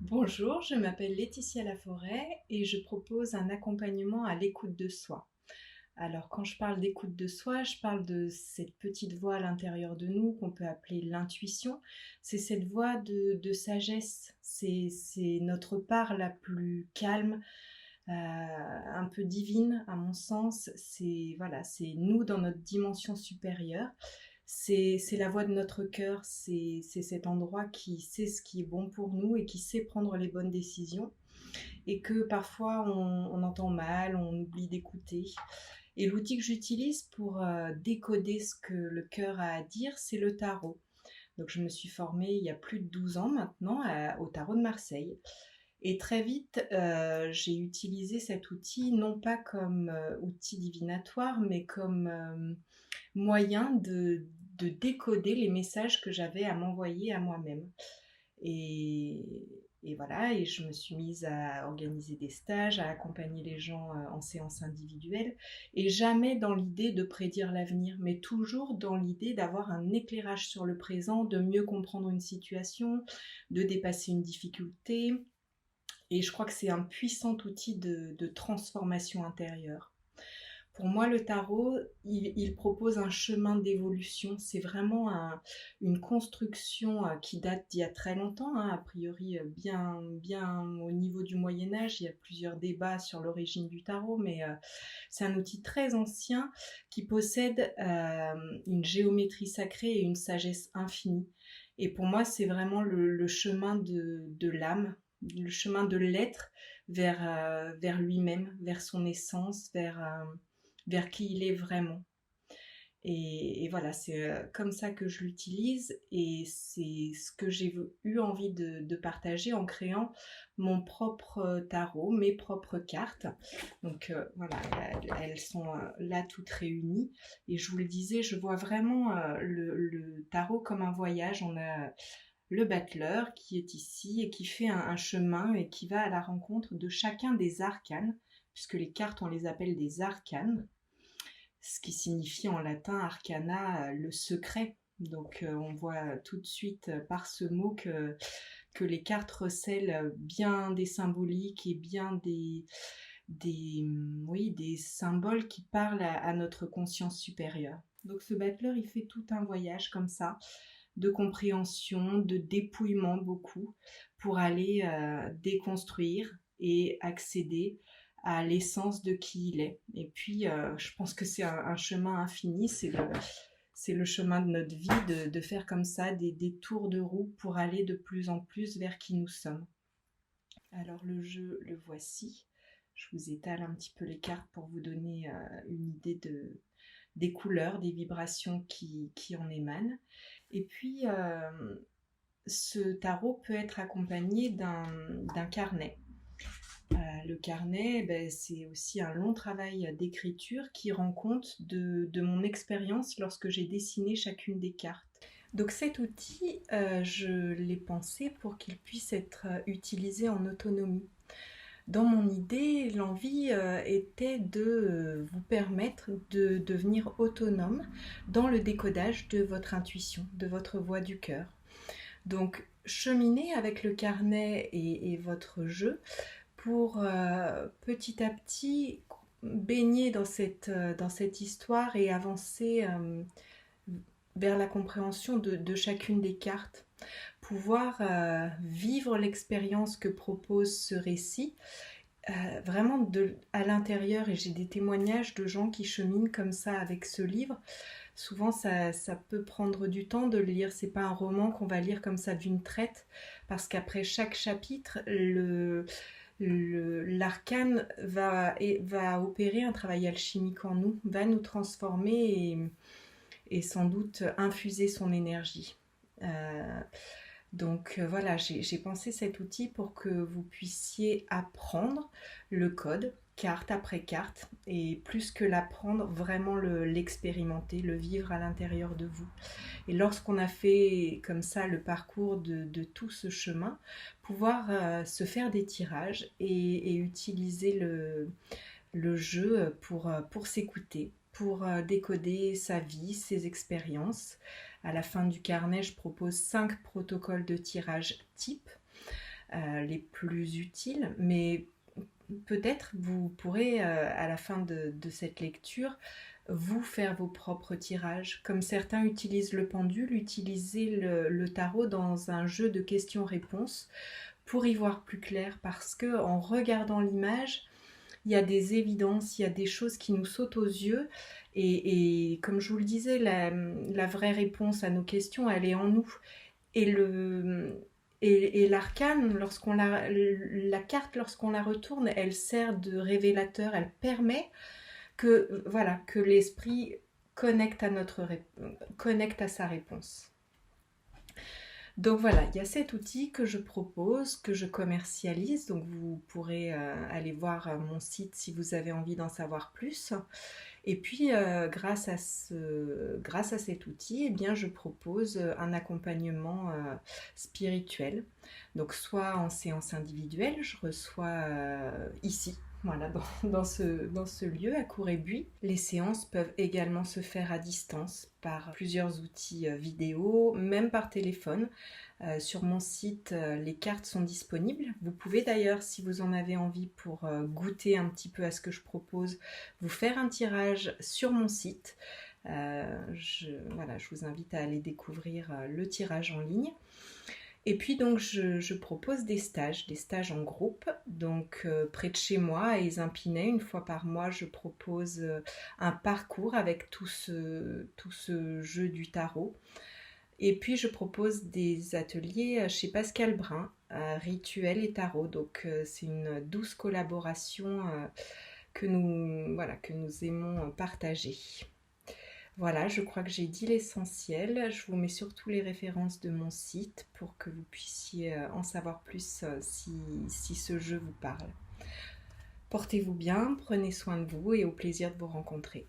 Bonjour, je m'appelle Laetitia Laforêt et je propose un accompagnement à l'écoute de soi. Alors quand je parle d'écoute de soi, je parle de cette petite voix à l'intérieur de nous qu'on peut appeler l'intuition. C'est cette voix de sagesse, c'est notre part la plus calme, un peu divine à mon sens. C'est voilà, c'est nous dans notre dimension supérieure. C'est la voix de notre cœur, c'est cet endroit qui sait ce qui est bon pour nous et qui sait prendre les bonnes décisions et que parfois on entend mal, on oublie d'écouter. Et l'outil que j'utilise pour décoder ce que le cœur a à dire, c'est le tarot. Donc je me suis formée il y a plus de 12 ans maintenant au tarot de Marseille. Et très vite, j'ai utilisé cet outil non pas comme outil divinatoire, mais comme moyen de décoder les messages que j'avais à m'envoyer à moi-même. Et, et voilà, et je me suis mise à organiser des stages, à accompagner les gens en séance individuelle, et jamais dans l'idée de prédire l'avenir, mais toujours dans l'idée d'avoir un éclairage sur le présent, de mieux comprendre une situation, de dépasser une difficulté. Et je crois que c'est un puissant outil de transformation intérieure. Pour moi, le tarot, il propose un chemin d'évolution. C'est vraiment une construction qui date d'il y a très longtemps, hein, a priori bien au niveau du Moyen Âge. Il y a plusieurs débats sur l'origine du tarot, mais c'est un outil très ancien qui possède une géométrie sacrée et une sagesse infinie. Et pour moi, c'est vraiment le chemin de l'âme, le chemin de l'être vers lui-même, vers son essence, vers qui il est vraiment. Et voilà, c'est comme ça que je l'utilise et c'est ce que j'ai eu envie de partager en créant mon propre tarot, mes propres cartes. Donc voilà, elles sont là toutes réunies. Et je vous le disais, je vois vraiment le tarot comme un voyage. On a le battleur qui est ici et qui fait un chemin et qui va à la rencontre de chacun des arcanes, puisque les cartes, on les appelle des arcanes, ce qui signifie en latin arcana, le secret. Donc on voit tout de suite par ce mot que les cartes recèlent bien des symboliques et bien oui, des symboles qui parlent à notre conscience supérieure. Donc ce battleur, il fait tout un voyage comme ça, de compréhension, de dépouillement beaucoup, pour aller déconstruire et accéder à l'essence de qui il est. Et puis, je pense que c'est un chemin infini, c'est le chemin de notre vie, de faire comme ça des tours de roue pour aller de plus en plus vers qui nous sommes. Alors le jeu, le voici. Je vous étale un petit peu les cartes pour vous donner une idée des couleurs, des vibrations qui en émanent. Et puis, ce tarot peut être accompagné d'un carnet. Le carnet, ben, c'est aussi un long travail d'écriture qui rend compte de mon expérience lorsque j'ai dessiné chacune des cartes. Donc cet outil, je l'ai pensé pour qu'il puisse être utilisé en autonomie. Dans mon idée, l'envie était de vous permettre de devenir autonome dans le décodage de votre intuition, de votre voix du cœur. Donc, cheminez avec le carnet et votre jeu pour petit à petit baigner dans cette histoire et avancer vers la compréhension de chacune des cartes. Pouvoir vivre l'expérience que propose ce récit vraiment à l'intérieur, et j'ai des témoignages de gens qui cheminent comme ça avec ce livre. Souvent ça peut prendre du temps de le lire, c'est pas un roman qu'on va lire comme ça d'une traite, parce qu'après chaque chapitre, l'arcane va opérer un travail alchimique en nous, va nous transformer et sans doute infuser son énergie. Donc voilà, j'ai pensé cet outil pour que vous puissiez apprendre le code, carte après carte, et plus que l'apprendre, vraiment l'expérimenter, le vivre à l'intérieur de vous. Et lorsqu'on a fait comme ça le parcours de tout ce chemin, pouvoir se faire des tirages et utiliser le jeu pour s'écouter, pour décoder sa vie, ses expériences. À la fin du carnet, je propose 5 protocoles de tirage type les plus utiles, mais peut-être vous pourrez, à la fin de cette lecture, vous faire vos propres tirages. Comme certains utilisent le pendule, utilisez le tarot dans un jeu de questions-réponses pour y voir plus clair, parce que en regardant l'image, il y a des évidences, il y a des choses qui nous sautent aux yeux. Et comme je vous le disais, la vraie réponse à nos questions, elle est en nous. Et l'arcane, la carte, lorsqu'on la retourne, elle sert de révélateur, elle permet que, voilà, que l'esprit connecte connecte à sa réponse. Donc voilà, il y a cet outil que je propose, que je commercialise. Donc vous pourrez aller voir mon site si vous avez envie d'en savoir plus. Et puis grâce à cet outil, eh bien, je propose un accompagnement spirituel. Donc soit en séance individuelle, je reçois ici. Voilà, dans ce lieu à Cour-et-Buis. Les séances peuvent également se faire à distance par plusieurs outils vidéo, même par téléphone. Sur mon site, les cartes sont disponibles. Vous pouvez d'ailleurs, si vous en avez envie pour goûter un petit peu à ce que je propose, vous faire un tirage sur mon site. Voilà, je vous invite à aller découvrir le tirage en ligne. Et puis donc je propose des stages en groupe, donc près de chez moi à Épinay, une fois par mois je propose un parcours avec tout ce jeu du tarot. Et puis je propose des ateliers chez Pascal Brun, rituel et tarot, donc c'est une douce collaboration que nous aimons partager. Voilà, je crois que j'ai dit l'essentiel. Je vous mets surtout les références de mon site pour que vous puissiez en savoir plus si ce jeu vous parle. Portez-vous bien, prenez soin de vous et au plaisir de vous rencontrer.